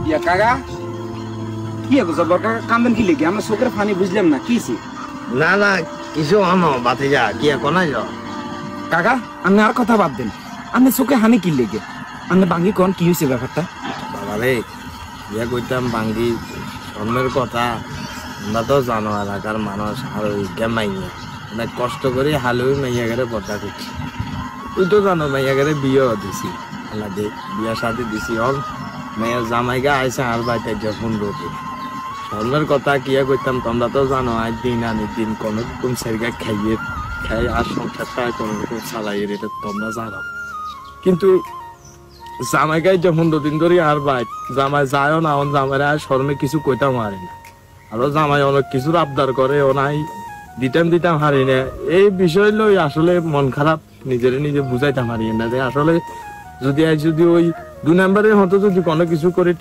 ইয়া কাকা কি গো জবর কাকা কান্দেন কি লেগে আমরা চোখের পানি বুঝলাম না কিছি না না কিছু হনো বাতিজা কি কোনাই যাও কাকা আপনি আর কথা বাদ দেন আপনি চোখে হানি কি লেগে আপনি বাঙ্গি কোন কি হয়েছে ব্যাপারটা বাবা রে ইয়া কইতাম বাঙ্গি স্বর্ণের কথা আমরা তো জানো এলাকার মানুষ আর মাইয়া অনেক কষ্ট করে হালুই মাইয়া গেলে পর্দা করছি তুই তো জানো মাইয়া গেলে বিয়ে দিছি আল্লাহ বিয়া সাথে দিছি হল মেয়ের জামাইগা আইসা আর বাইতে যখন রোদে স্বর্ণের কথা কিয়া কইতাম তোমরা তো জানো আজ দিন আনি দিন কোনো রকম সেরগা খাইয়ে খাই আর সংসারটা কোনো রকম চালাই এটা তোমরা জানো কিন্তু জামাইগাই যখন দুদিন ধরে আর বাইত জামাই যায়ও না জামাইরা আর শর্মে কিছু কইতাম হারি না আরো জামাই অনেক কিছুর আবদার করে ও নাই দিতাম হারি না এই বিষয় লই আসলে মন খারাপ নিজে বুঝাইতাম হারি না যে আসলে যদি ওই 2 নম্বরের মতো যদি কোনো কিছু করে